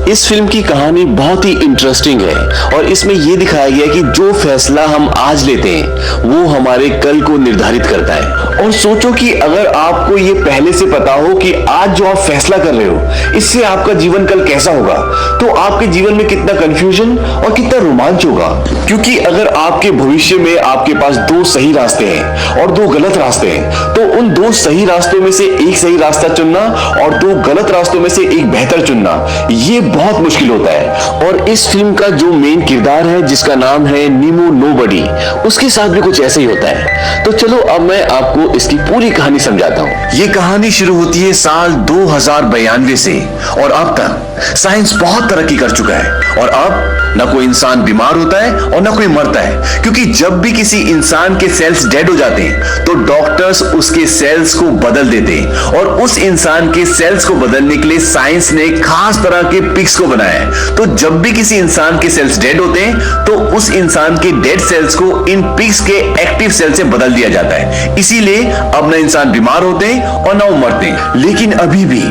इस फिल्म की कहानी बहुत ही इंटरेस्टिंग है और इसमें यह दिखाया गया कि जो फैसला हम आज लेते हैं वो हमारे कल को निर्धारित करता है। और सोचो कि अगर आपको ये पहले से पता हो कि आज जो आप फैसला कर रहे हो इससे आपका जीवन कल कैसा होगा, तो आपके जीवन में कितना कंफ्यूजन और कितना रोमांच होगा। क्योंकि अगर आपके भविष्य में आपके पास दो सही रास्ते हैं और दो गलत रास्ते हैं, तो उन दो सही रास्तों में से एक सही रास्ता चुनना और दो गलत रास्तों में से एक बेहतर चुनना ये बहुत मुश्किल होता है। और इस फिल्म का जो मेन किरदार है जिसका नाम है नीमो नोबडी, उसके साथ भी कुछ ऐसा ही होता है। तो चलो अब मैं आपको इसकी पूरी कहानी समझाता हूँ। ये कहानी शुरू होती है साल 2092 से और अब तक साइंस बहुत तरक्की कर चुका है और अब न कोई इंसान बीमार होता है और न कोई मरता है। क्योंकि जब भी किसी इंसान के सेल्स डेड हो जाते हैं तो डॉक्टर्स उसके सेल्स को बदल देते हैं और उस इंसान के सेल्स को बदलने के लिए साइंस ने खास तरह के पिग्स को बनाया है। तो जब भी किसी इंसान के सेल्स डेड होते हैं तो उस इंसान के डेड सेल्स को इन पिग्स के एक्टिव सेल से बदल दिया जाता है। इसीलिए अब न इंसान बीमार होते हैं और न वो मरते हैं। लेकिन अभी भी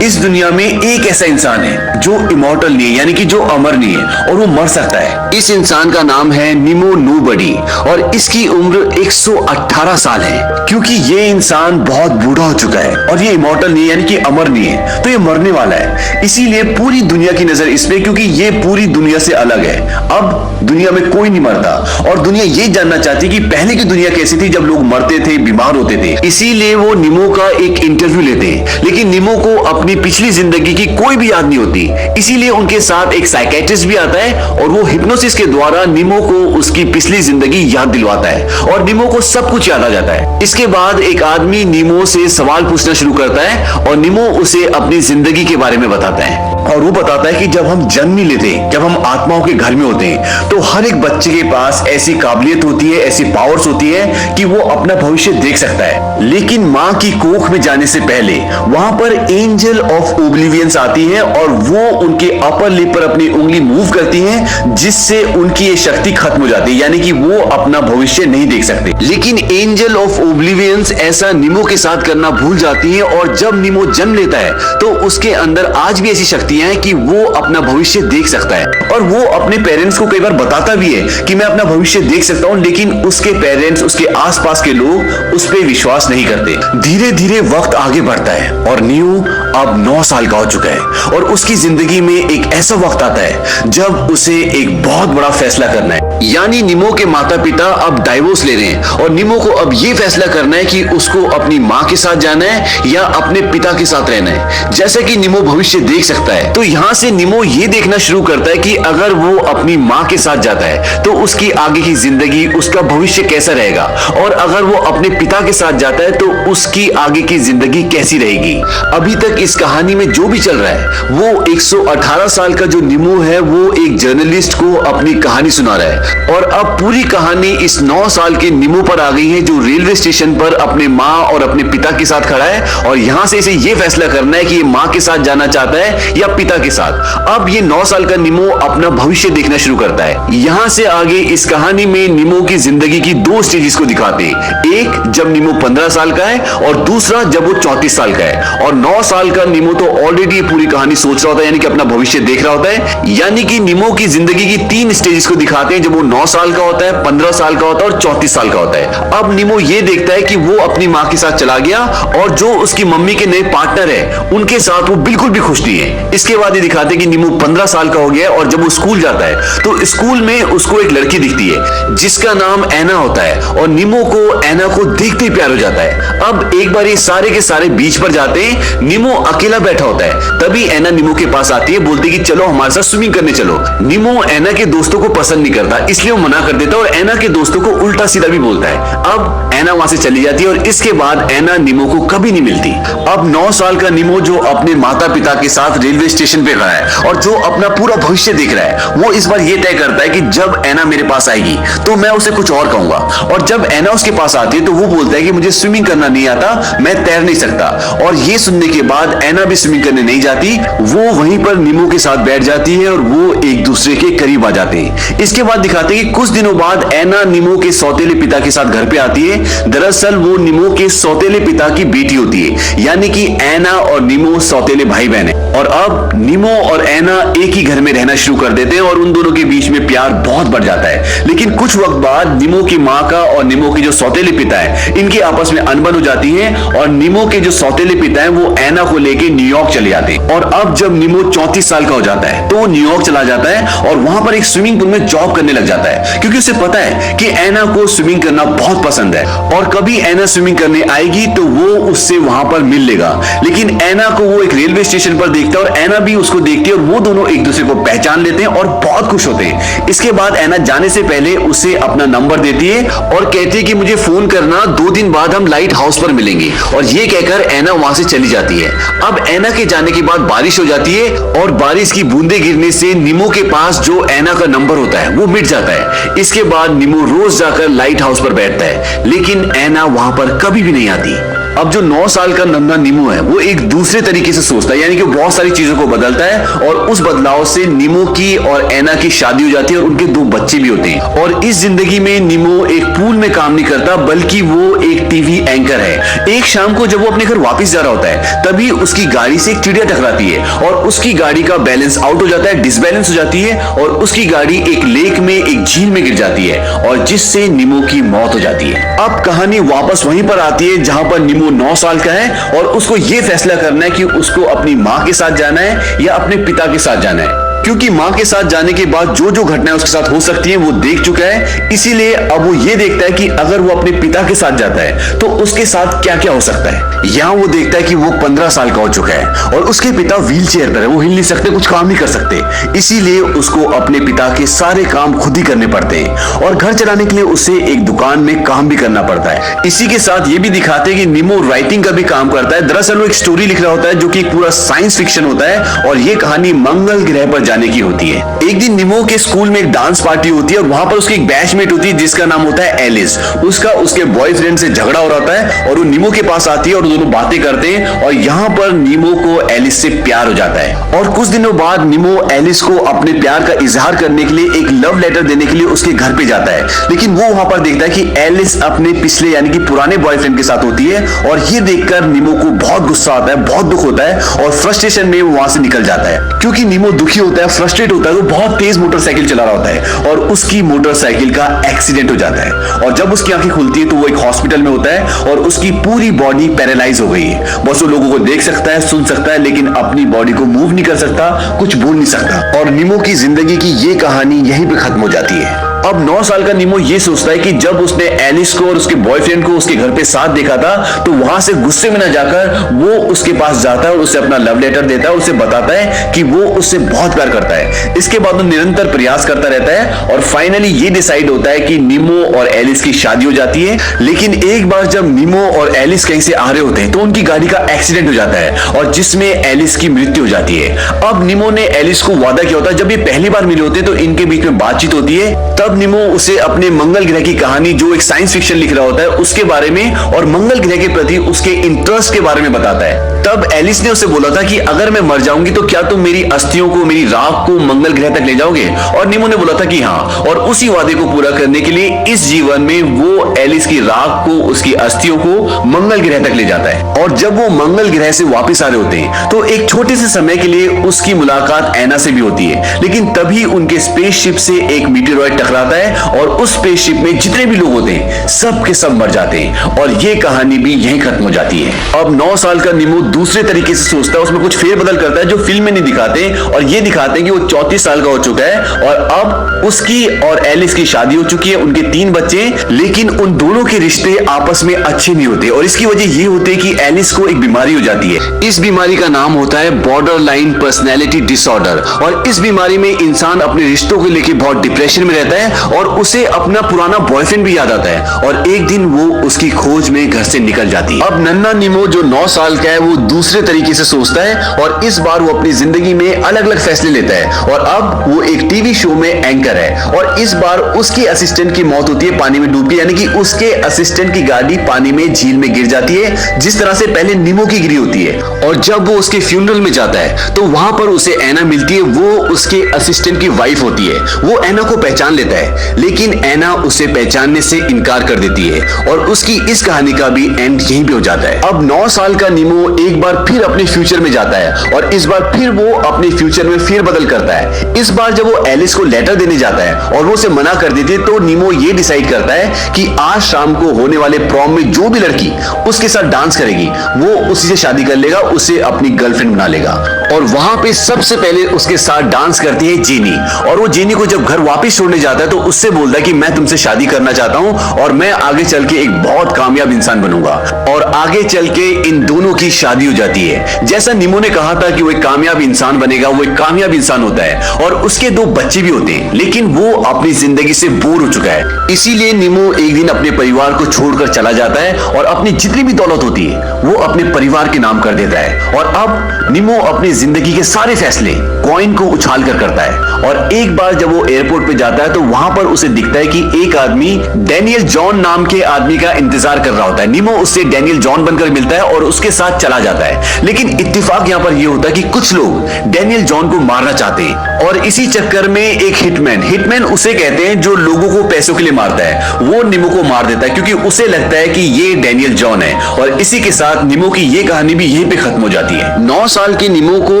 इस दुनिया में एक ऐसा इंसान है जो इमॉर्टल नहीं है, यानी कि जो अमर नहीं है और वो मर सकता है। इस इंसान का नाम है नीमो नोबडी और इसकी उम्र 118 साल है। क्योंकि ये इंसान बहुत बूढ़ा हो चुका है और ये इमॉर्टल नहीं है, यानी कि अमर नहीं है, तो ये मरने वाला है। इसीलिए पूरी दुनिया की नजर इस पे, क्योंकि ये पूरी दुनिया से अलग है। अब दुनिया में कोई नहीं मरता और दुनिया ये जानना चाहती कि पहले की दुनिया कैसी थी जब लोग मरते थे, बीमार होते थे। इसीलिए वो नीमो का एक इंटरव्यू लेते हैं, लेकिन नीमो को अपनी पिछली जिंदगी की कोई भी याद नहीं होती। इसीलिए उनके साथ एक साइकियाट्रिस्ट भी आता है और वो हिप्नोसिस के द्वारा नीमो को उसकी पिछली जिंदगी याद दिलवाता है और नीमो को सब कुछ याद आ जाता है। इसके बाद एक आदमी नीमो से सवाल पूछना शुरू करता है और नीमो उसे अपनी जिंदगी के बारे में बताता है और वो बताता है कि जब हम जन्म नहीं लेते, जब हम आत्माओं के घर में होते हैं, तो हर एक बच्चे के पास ऐसी काबिलियत होती है, ऐसी पावर्स होती है कि वो अपना भविष्य देख सकता है। लेकिन माँ की कोख में जाने से पहले वहां पर एंजल ऑफ ओब्लिवियंस आती है और वो उनके अपर लिप पर अपनी उंगली मूव करती है, जिससे उनकी ये शक्ति खत्म हो जाती है, यानी कि वो अपना भविष्य नहीं देख सकते। लेकिन एंजल ऑफ ओब्लिवियंस ऐसा नीमो के साथ करना भूल जाती है और जब नीमो जन्म लेता है तो उसके अंदर आज भी ऐसी शक्तियां हैं कि वो अपना भविष्य देख सकता है और वो अपने पेरेंट्स को कई बार बताता भी है कि मैं अपना भविष्य देख सकता हूं। लेकिन उसके पेरेंट्स, उसके आसपास के लोग उस पर विश्वास नहीं करते। धीरे धीरे वक्त आगे बढ़ता है और नीमो अब 9 साल का हो चुका है और उसकी जिंदगी में एक ऐसा वक्त आता है जब उसे एक बहुत बड़ा फैसला करना है। यानी नीमो के माता पिता अब डाइवोर्स ले रहे हैं और नीमो को अब ये फैसला करना है कि उसको अपनी माँ के साथ जाना है या अपने पिता के साथ रहना है। जैसा कि नीमो भविष्य देख सकता है, तो यहाँ से नीमो ये देखना शुरू करता है कि अगर वो अपनी माँ के साथ जाता है तो उसकी आगे की जिंदगी, उसका भविष्य कैसा रहेगा, और अगर वो अपने पिता के साथ जाता है तो उसकी आगे की जिंदगी कैसी रहेगी। अभी तक इस कहानी में जो भी चल रहा है वो 118 साल का जो नीमो है वो एक जर्नलिस्ट को अपनी कहानी सुना रहा है और अब पूरी कहानी इस 9 साल के नीमो पर आ गई है जो रेलवे स्टेशन पर अपने माँ और अपने पिता के साथ खड़ा है और यहाँ से इसे ये फैसला करना है कि ये माँ के साथ जाना चाहता है या पिता के साथ। अब ये 9 साल का नीमो अपना भविष्य देखना शुरू करता है। यहाँ से आगे इस कहानी में नीमो की जिंदगी की 2 स्टेजेस को दिखाते हैं, एक जब नीमो 15 साल का है और दूसरा जब वो 34 साल का है। और 9 साल का नीमो तो ऑलरेडी पूरी कहानी सोच रहा होता है, यानी कि अपना भविष्य देख रहा होता है। यानी कि नीमो की जिंदगी की 3 स्टेजेस को दिखाते हैं, जब वो 9 साल का होता है, 15 साल का होता है और 34 साल का होता है। अब नीमो ये देखता है कि वो अपनी माँ के साथ चला गया और जो उसकी मम्मी के नए पार्टनर है उनके साथ वो बिल्कुल भी खुश नहीं है। इसके बाद ये दिखाते हैं कि नीमो 15 साल का हो गया और जब वो स्कूल जाता है तो स्कूल में उसको एक लड़की दिखती है जिसका नाम ऐना होता है और नीमो को ऐना को देखते ही प्यार हो जाता है। अब एक बार ये सारे के सारे बीच पर जाते हैं, नीमो अकेला बैठा होता है, तभी ऐना नीमो के पास आती है, बोलती है कि चलो हमारे साथ स्विमिंग करने चलो। नीमो ऐना के दोस्तों को पसंद नहीं करता, इसलिए वो मना कर देता है और ऐना के दोस्तों को उल्टा सीधा भी बोलता है। अब ऐना वहां से चली जाती है और इसके बाद ऐना नीमो को कभी नहीं मिलती। अब 9 साल का नीमो जो अपने माता पिता के साथ रेलवे स्टेशन पे खड़ा है और जो अपना पूरा भविष्य देख रहा है, वो इस बार ये तय करता है कि जब ऐना मेरे पास आएगी तो मैं उसे कुछ और कहूंगा। और जब ऐना उसके पास आती है तो वो बोलता है कि मुझे स्विमिंग करना नहीं आता, मैं तैर नहीं सकता। और ये सुनने के बाद ऐना भी स्विमिंग करने नहीं जाती, वो वहीं पर नीमो के साथ बैठ जाती है और वो एक दूसरे के करीब आ जाते हैं। इसके बाद दिखाते हैं कि कुछ दिनों बाद ऐना नीमो के सौतेले पिता के साथ घर पे आती है। दरअसल वो नीमो के सौतेले पिता की बेटी होती है, यानी कि ऐना और नीमो सौतेले भाई बहन है। और अब अब नीमो और ऐना एक ही घर में रहना शुरू कर देते हैं और उन दोनों के बीच में प्यार बहुत बढ़ जाता है। लेकिन कुछ वक्त बाद नीमो की माँ का और नीमो के जो सौतेले पिता है इनकी आपस में अनबन हो जाती है और नीमो के जो सौतेले पिता है वो ऐना को लेके न्यूयॉर्क चले जाते हैं। और अब जब नीमो 34 साल का हो जाता है तो वो न्यूयॉर्क चला जाता है और वहां पर एक स्विमिंग पूल में जॉब करने लग जाता है, क्योंकि उसे पता है कि ऐना को स्विमिंग करना बहुत पसंद है और कभी ऐना स्विमिंग करने आएगी तो वो उससे वहां पर मिल लेगा। लेकिन ऐना को वो एक रेलवे स्टेशन पर देखता है और ऐना भी उसको देखती है और वो दोनों एक दूसरे को पहचान लेते हैं और बहुत खुश होते हैं। इसके बाद ऐना जाने से पहले उसे अपना नंबर देती है और कहती है कि मुझे फोन करना, 2 दिन बाद हम लाइट हाउस पर मिलेंगे। और ये कहकर ऐना वहां से चली जाती है। अब ऐना के जाने के बाद बारिश हो जाती है और बारिश की बूंदे गिरने से नीमो के पास जो ऐना का नंबर होता है वो मिट जाता है। इसके बाद नीमो रोज जाकर लाइट हाउस पर बैठता है, लेकिन ऐना वहां पर कभी भी नहीं आती। अब जो 9 साल का नन्हा नीमो है वो एक दूसरे तरीके से सोचता है, यानी कि बहुत सारी चीजों को बदलता है और उस बदलाव से नीमो की और ऐना की शादी हो जाती है और उनके 2 बच्चे भी होते हैं। और इस जिंदगी में नीमो एक पूल में काम नहीं करता बल्कि वो एक टीवी एंकर है। एक शाम को जब वो अपने घर वापस जा रहा होता है तभी उसकी गाड़ी से एक चिड़िया टकराती है और उसकी गाड़ी का बैलेंस आउट हो जाता है, डिसबैलेंस हो जाती है और उसकी गाड़ी एक लेक में, एक झील में गिर जाती है और जिससे नीमो की मौत हो जाती है। अब कहानी वापस वहीं पर आती है जहां पर नीमो 9 साल का है और उसको यह फैसला करना है कि उसको अपनी मां के साथ जाना है या अपने पिता के साथ जाना है, क्योंकि मां के साथ जाने के बाद जो जो घटनाएं उसके साथ हो सकती हैं वो देख चुका है। इसीलिए अब वो ये देखता है कि अगर वो अपने पिता के साथ जाता है तो उसके साथ क्या क्या हो सकता है। यहाँ वो देखता है कि वो 15 साल का हो चुका है और उसके पिता व्हील चेयर पर है, वो हिल नहीं सकते, कुछ काम नहीं कर सकते। इसीलिए उसको अपने पिता के सारे काम खुद ही करने पड़ते हैं और घर चलाने के लिए उसे एक दुकान में काम भी करना पड़ता है। इसी के साथ ये भी दिखाते हैं कि नीमो राइटिंग का भी काम करता है। दरअसल वो एक स्टोरी लिख रहा होता है जो कि पूरा साइंस फिक्शन होता है और ये कहानी मंगल ग्रह पर जाने की होती है। एक दिन नीमो के स्कूल में एक डांस पार्टी होती है और वहां पर उसकी एक बैचमेट होती है जिसका नाम होता है एलिस। उसका उसके बॉयफ्रेंड से झगड़ा हो रहा होता है और वो नीमो के पास आती है और दोनों बातें करते हैं और यहाँ पर नीमो को एलिस से प्यार हो जाता है। और कुछ दिनों बाद नीमो एलिस को अपने प्यार का इजहार करने के लिए एक लव लेटर देने के लिए उसके घर पे जाता है, लेकिन वो वहां पर देखता है कि एलिस अपने पिछले यानी कि पुराने बॉयफ्रेंड के साथ होती है और ये देखकर नीमो को बहुत गुस्सा आता है, बहुत दुख होता है और फ्रस्ट्रेशन में वो वहां से निकल जाता है। क्योंकि नीमो दुखी होता है, फ्रस्ट्रेट होता है, वो बहुत तेज मोटरसाइकिल चला रहा होता है और उसकी मोटरसाइकिल का एक्सीडेंट हो जाता है और जब उसकी आंखें खुलती है तो वो एक हॉस्पिटल में होता है और उसकी पूरी बॉडी पैरालाइज हो गई है। बस वो लोगों को देख सकता है, सुन सकता है, लेकिन अपनी बॉडी को मूव नहीं कर सकता, कुछ बोल नहीं सकता। और नीमो की जिंदगी की ये कहानी यहीं पे खत्म हो जाती है। अब 9 साल का नीमो ये सोचता है कि जब उसने एलिस को और उसके बॉयफ्रेंड को उसके घर पे साथ देखा था तो वहां से गुस्से में ना जाकर वो उसके पास जाता है और उसे अपना लव लेटर देता है, उसे बताता है कि वो उससे बहुत प्यार करता है। इसके बाद वो निरंतर प्रयास करता रहता है और फाइनली ये डिसाइड होता है कि नीमो और एलिस की शादी हो जाती है। लेकिन एक बार जब नीमो और एलिस कहीं से आ रहे होते हैं तो उनकी गाड़ी का एक्सीडेंट हो जाता है और जिसमें एलिस की मृत्यु हो जाती है। अब नीमो ने एलिस को वादा किया होता है, जब ये पहली बार मिले होते हैं तो इनके बीच में बातचीत होती है। तब नीमो उसे अपने मंगल ग्रह की कहानी जो एक साइंस फिक्शन लिख रहा होता है उसके बारे में और मंगल ग्रह के प्रति उसके इंटरेस्ट के बारे में बताता है। तब एलिस ने उसे बोला था कि अगर मैं मर जाऊंगी तो क्या तुम मेरी अस्थियों को, मेरी राख को मंगल ग्रह तक ले जाओगे? और नीमो ने बोला था कि हाँ, और उसी वादे को पूरा करने के लिए इस जीवन में वो एलिस की राख को, उसकी अस्थियों को मंगल ग्रह तक ले जाता है। और जब वो मंगल ग्रह से वापस आ रहे होते हैं तो एक छोटे से समय के लिए उसकी मुलाकात ऐना से भी होती है, लेकिन तभी उनके स्पेसशिप से एक मीटेरॉइड टकराता है और उस स्पेसशिप में जितने भी लोग होते हैं सब के सब मर जाते हैं और ये कहानी भी यहीं खत्म हो जाती है। अब 9 साल का नीमो दूसरे तरीके से सोचता है, उसमें कुछ फेरबदल करता है जो फिल्म में नहीं दिखाते और ये दिखाते हैं कि वो 34 साल का हो चुका है और अब उसकी और एलिस की शादी हो चुकी है, उनके 3 बच्चे, लेकिन उन दोनों के रिश्ते आपस में अच्छे नहीं होते और इसकी वजह ये होती है कि एलिस को एक बीमारी हो जाती है। इस बीमारी का नाम होता है बॉर्डरलाइन पर्सनैलिटी डिसऑर्डर और इस बीमारी में इंसान अपने रिश्तों को लेकर बहुत डिप्रेशन में रहता है और उसे अपना पुराना बॉयफ्रेंड भी याद आता है और एक दिन वो उसकी खोज में घर से निकल जाती है। अब नन्हा नीमो जो 9 साल का है वो दूसरे तरीके से सोचता है और इस बार वो अपनी जिंदगी में अलग अलग फैसले लेता है और अब वो एक टीवी शो में एंकर है और इस बार उसकी असिस्टेंट की मौत होती है पानी में डूब के, यानी कि उसके असिस्टेंट की गाड़ी पानी में झील में गिर जाती है जिस तरह से पहले नीमो की गिरी होती है। और जब वो उसके फ्यूनरल में जाता है तो वहां पर उसे ऐना मिलती है, वो उसके असिस्टेंट की वाइफ होती है। वो ऐना को पहचान लेता होता है, लेकिन एना उसे पहचानने से इनकार कर देती है और उसकी इस कहानी का भी एंड यहीं पे हो जाता है। अब 9 साल का नीमो एक बार फिर अपने फ्यूचर में जाता है और इस बार फिर वो अपने फ्यूचर में फेरबदल करता है। इस बार जब वो एलिस को लेटर देने जाता है और वो उसे मना कर देती है, तो नीमो ये डिसाइड करता है कि आज शाम को होने वाले प्रॉम में जो भी लड़की उसके साथ डांस करेगी वो उसी से शादी कर लेगा, उसे अपनी गर्लफ्रेंड बना लेगा। और वहां पे सबसे पहले उसके साथ डांस करती है जेनी, और वो जेनी को जब घर वापस छोड़ने जाता है तो उससे बोलता है कि मैं तुमसे शादी करना चाहता हूं और मैं आगे चल के एक बहुत कामयाब इंसान बनूंगा। और आगे चल के इन दोनों की शादी हो जाती है। जैसा नीमो ने कहा था कि वो एक कामयाब इंसान बनेगा, वो एक कामयाब इंसान होता है और उसके 2 बच्चे भी होते हैं, लेकिन वो अपनी जिंदगी से बोर हो चुका है। इसीलिए नीमो एक दिन अपने परिवार को छोड़कर चला जाता है और अपनी जितनी भी दौलत होती है वो अपने परिवार के नाम कर देता है। और अब नीमो अपनी जिंदगी के सारे फैसले कॉइन को उछाल कर करता है। और एक बार जब वो एयरपोर्ट पे जाता है तो वहां पर उसे दिखता है कि एक आदमी डैनियल जॉन नाम के आदमी का इंतजार कर रहा होता है। नीमो उससे डैनियल जॉन बनकर मिलता है और उसके साथ चला जाता है, लेकिन इत्तेफाक यहां पर यह होता है कि कुछ लोग डैनियल जॉन को मारना चाहते हैं और इसी चक्कर में एक हिटमैन उसे कहते हैं जो लोगों को पैसों के लिए मारता है, वो नीमो को मार देता है क्योंकि उसे लगता है कि ये डैनियल जॉन है। और इसी के साथ नीमो की ये कहानी भी यहीं पे खत्म हो जाती है। 9 साल के नीमो को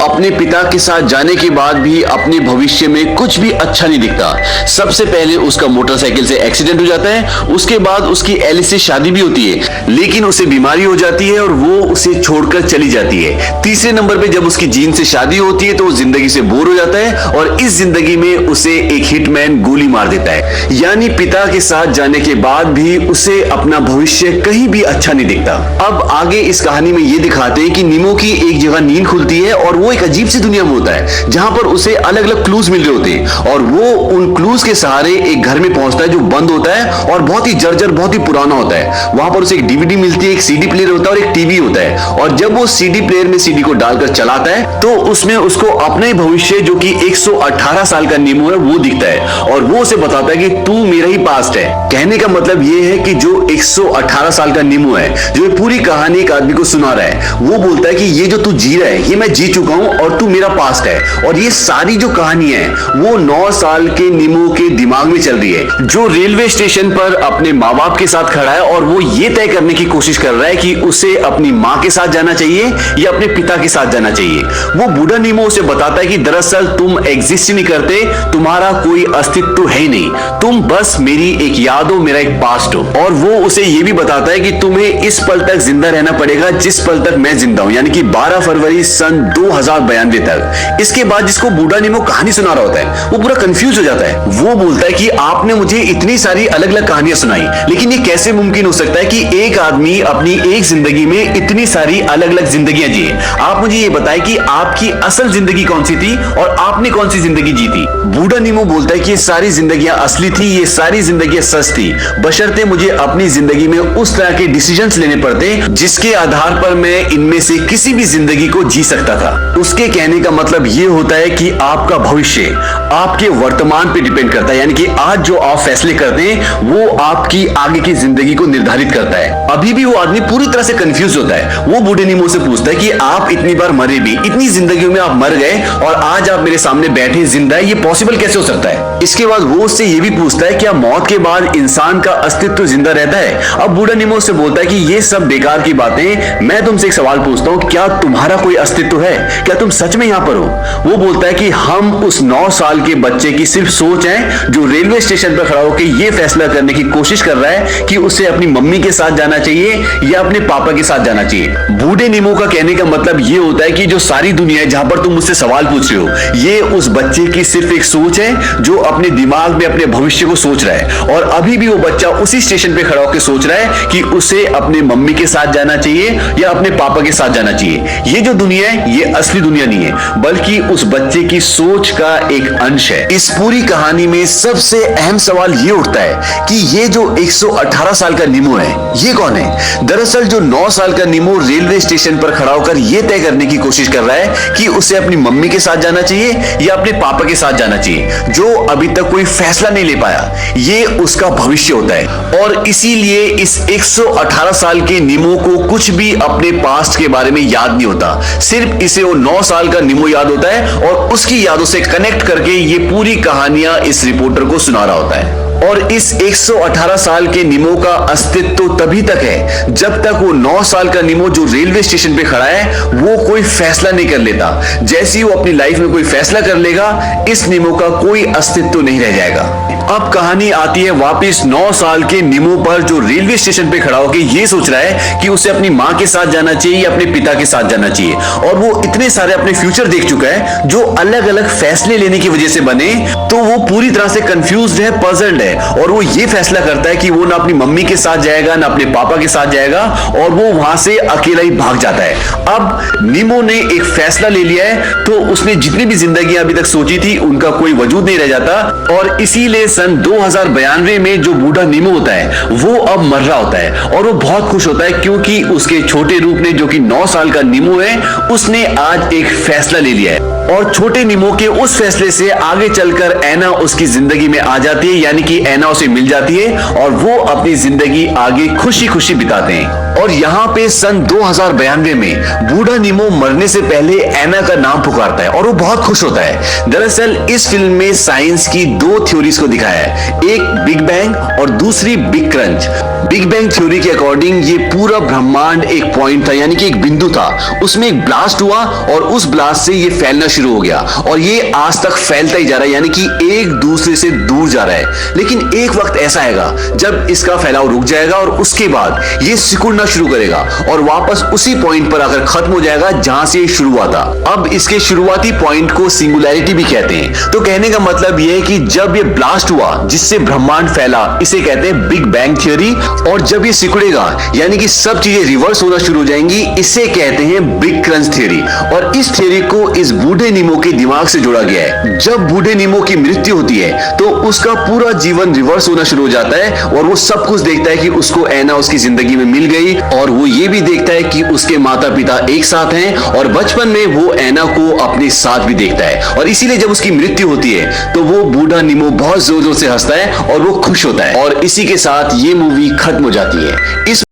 अपने पिता के साथ जाने के बाद भी अपने भविष्य में कुछ भी अच्छा नहीं दिखता। सबसे पहले उसका मोटरसाइकिल से एक्सीडेंट हो जाता है, उसके बाद उसकी एलिस से शादी भी होती है, लेकिन उसे बीमारी हो जाती है और वो उसे छोड़कर चली जाती है। तीसरे नंबर पे जब उसकी जीन से शादी होती है तो वो जिंदगी से बोर हो जाता है और इस जिंदगी में उसे एक हिटमैन गोली मार देता है। यानी पिता के साथ जाने के बाद भी उसे अपना भविष्य कहीं भी अच्छा नहीं दिखता। अब आगे इस कहानी में ये दिखाते हैं कि नीमो की एक जगह नींद खुलती है और वो एक अजीब सी दुनिया में होता है जहां पर उसे अलग अलग क्लूज मिल रहे होते हैं और वो उन क्लूज के सहारे एक घर में पहुंचता है जो बंद होता है और बहुत ही जर्जर, बहुत ही पुराना होता है। वहां पर उसे एक डीवीडी मिलती है, एक सीडी प्लेयर होता है और एक टीवी होता है। और जब वो सीडी प्लेयर में सीडी को डालकर चलाता है तो उसमें उसको अपना ही भविष्य जो कि 118 साल का नीमो है वो दिखता है और वो उसे बताता है कि तू मेरा ही पास्ट है। कहने का मतलब ये है कि जो 118 साल का नीमो है, जो पूरी कहानी एक आदमी को सुना रहा है, वो बोलता है कि ये जो तू जी रहा है ये मैं जी चुका हूं और तू मेरा पास्ट है। और ये सारी जो कहानी है वो 9 साल के नीमो के दिमाग में चल रही है, जो रेलवे स्टेशन पर अपने माँ बाप के साथ खड़ा है और वो ये तय करने की कोशिश कर रहा है कि उसे अपनी माँ के साथ जाना चाहिए या अपने पिता के साथ जाना चाहिए। वो बूढ़ा नीमो उसे बताता है कि दरअसल तुम एग्जिस्ट नहीं करते, तुम्हारा कोई अस्तित्व है ही नहीं, तुम बस मेरी एक याद हो, मेरा एक पास्ट हो। और वो उसे ये भी बताता है कि तुम्हें इस पल तक जिंदा रहना पड़ेगा जिस पल तक मैं जिंदा हूं, यानी कि 12 फरवरी सन 2092 तक। इसके बाद जिसको बूढ़ा नीमो कहानी सुना रहा होता है वो पूरा कंफ्यूज हो जाता है। वो बोलता है कि आपने मुझे इतनी सारी अलग अलग कहानियां सुनाई, लेकिन ये कैसे मुमकिन हो सकता है कि एक आदमी अपनी एक जिंदगी में इतनी सारी अलग अलग जिंदगियां जिए। आप मुझे ये बताएं कि आपकी असल जिंदगी कौन सी थी और आपने कौन सी जिंदगी जी थी। बूढ़ा नीमो बोलता है कि ये सारी जिंदगियां असली थी, ये सारी जिंदगियां सच थी, बशर्ते मुझे अपनी जिंदगी में उस तरह के डिसीजंस लेने पड़ते जिसके आधार पर मैं इनमें से किसी भी जिंदगी को जी सकता था। उसके कहने का मतलब ये होता है कि आपका भविष्य आपके वर्तमान पे डिपेंड करता है, यानी कि आज जो आप फैसले करते हैं वो आपकी आगे की जिंदगी को निर्धारित करता है। अभी भी वो आदमी पूरी तरह से कंफ्यूज होता है। वो बूढ़े नीमो से पूछता है कि आप इतनी बार मरे भी, इतनी जिंदगियों में आप मर गए और आज आप मेरे सामने बैठे जिंदा है, ये पॉसिबल कैसे हो सकता है। इसके बाद वो उससे ये भी पूछता है क्या मौत के बाद इंसान का अस्तित्व जिंदा रहता है। अब बूढ़ा नीमो से बोलता है कि ये सब बेकार की बातें, मैं तुमसे एक सवाल पूछता हूँ, क्या तुम्हारा कोई अस्तित्व है, क्या तुम सच में यहाँ पर हो। वो बोलता है कि हम उस 9 साल के बच्चे की सिर्फ सोच है जो रेलवे स्टेशन पर खड़ा होकर ये फैसला करने की कोशिश कर रहा है कि उसे अपनी मम्मी के साथ जाना चाहिए या अपने पापा के साथ जाना चाहिए। बूढ़े नीमो का कहने का मतलब ये होता है कि जो सारी दुनिया है जहां पर तुम मुझसे सवाल पूछ रहे हो, ये उस बच्चे की सिर्फ एक सोच है जो अपने दिमाग में अपने भविष्य को सोच रहा है। और अभी भी वो बच्चा उसी स्टेशन पे खड़ा होकर सोच रहा है कि उसे अपने मम्मी के साथ जाना चाहिए या अपने पापा के साथ जाना चाहिए। ये जो दुनिया है ये असली दुनिया नहीं है, बल्कि उस बच्चे की सोच का एक अंश है। इस पूरी कहानी में सबसे अहम सवाल ये उठता है कि ये जो 118 साल का नीमो है ये कौन है। दरअसल जो 9 साल का नीमो रेलवे स्टेशन पर खड़ा होकर ये तय करने की कोशिश कर रहा है कि उसे अपनी मम्मी के साथ जाना चाहिए या अपने पापा के साथ जाना चाहिए, जो अभी तक कोई फैसला नहीं ले पाया, ये उसका भविष्य होता है। और इसीलिए इस 118 साल के नीमो को कुछ भी अपने पास्ट के बारे में याद नहीं होता, सिर्फ इसे वो 9 साल का नीमो याद होता है और उसकी यादों से कनेक्ट करके ये पूरी कहानियां इस रिपोर्टर को सुना रहा होता है। और इस 118 साल के निमो का अस्तित्व तो तभी तक है जब तक वो 9 साल का निमो जो रेलवे स्टेशन पे खड़ा है वो कोई फैसला नहीं कर लेता। जैसे ही वो अपनी लाइफ में कोई फैसला कर लेगा, इस निमो का कोई अस्तित्व नहीं रह जाएगा। अब कहानी आती है वापस 9 साल के निमो पर, जो रेलवे स्टेशन पे खड़ा होकर ये सोच रहा है कि उसे अपनी माँ के साथ जाना चाहिए या अपने पिता के साथ जाना चाहिए। और वो इतने सारे अपने फ्यूचर देख चुका है जो अलग अलग फैसले लेने की वजह से बने, तो वो पूरी तरह से कंफ्यूज्ड है, पजल्ड है। और वो ये फैसला करता है कि वो ना अपनी मम्मी के साथ जाएगा ना अपने पापा के साथ जाएगा, और वो वहां से अकेला ही भाग जाता है। अब निमो ने एक फैसला ले लिया है, तो उसने जितनी भी जिंदगी अभी तक सोची थी उनका कोई वजूद नहीं रह जाता। और इसीलिए सन 2092 में जो बूढ़ा निमो होता है वो अब मर रहा होता है, और वो बहुत खुश होता है क्योंकि उसके छोटे रूप ने, जो कि 9 साल का निमो है, उसने आज एक फैसला ले लिया है। और छोटे निमो के उस फैसले से आगे चलकर ऐना उसकी जिंदगी में आ जाती है, यानी कि ऐना उसे मिल जाती है और वो अपनी जिंदगी आगे खुशी खुशी बिताते हैं। और यहाँ पे सन 2092 में बूढ़ा निमो मरने से पहले ऐना का नाम पुकारता है और वो बहुत खुश होता है। दरअसल इस फिल्म में साइंस की 2 थ्योरीज को दिखाया है, एक बिग बैंग और दूसरी big crunch. Big bang theory के अकॉर्डिंग ये पूरा ब्रह्मांड एक पॉइंट था, यानी कि एक बिंदु था, उसमें एक ब्लास्ट हुआ और उस ब्लास्ट से ये फैलना शुरू हो गया और ये आज तक फैलता ही जा रहा है, यानी कि एक दूसरे से दूर जा रहा है। लेकिन एक वक्त ऐसा आएगा जब इसका फैलाव रुक जाएगा और उसके बाद ये सिकुड़ना शुरू करेगा और वापस उसी पॉइंट पर आकर खत्म हो जाएगा जहां से ये शुरू हुआ था। अब इसके शुरुआती पॉइंट को सिंगुलैरिटी भी कहते हैं। तो कहने का मतलब यह है कि जब ये ब्लास्ट हुआ जिससे ब्रह्मांड फैला, इसे कहते हैं बिग बैंग थ्योरी, और जब ये सिकुड़ेगा यानी कि सब चीजें रिवर्स होना शुरू हो जाएंगी, इसे कहते हैं बिग क्रंच थ्योरी। और इस थ्योरी को इस बूढ़े निमो के दिमाग से जोड़ा गया है। जब बूढ़े निमो की मृत्यु होती है तो उसका पूरा जीवन रिवर्स होना शुरू हो जाता है और वो सब कुछ देखता है कि उसको ऐना उसकी जिंदगी में मिल गई, और वो ये भी देखता है कि उसके माता पिता एक साथ हैं, और बचपन में वो ऐना को अपने साथ भी देखता है। और इसीलिए जब उसकी मृत्यु होती है तो वो बूढ़ा निमो बहुत जोर जोर से हंसता है और वो खुश होता है। और इसी के साथ ये मूवी खत्म हो जाती है। इस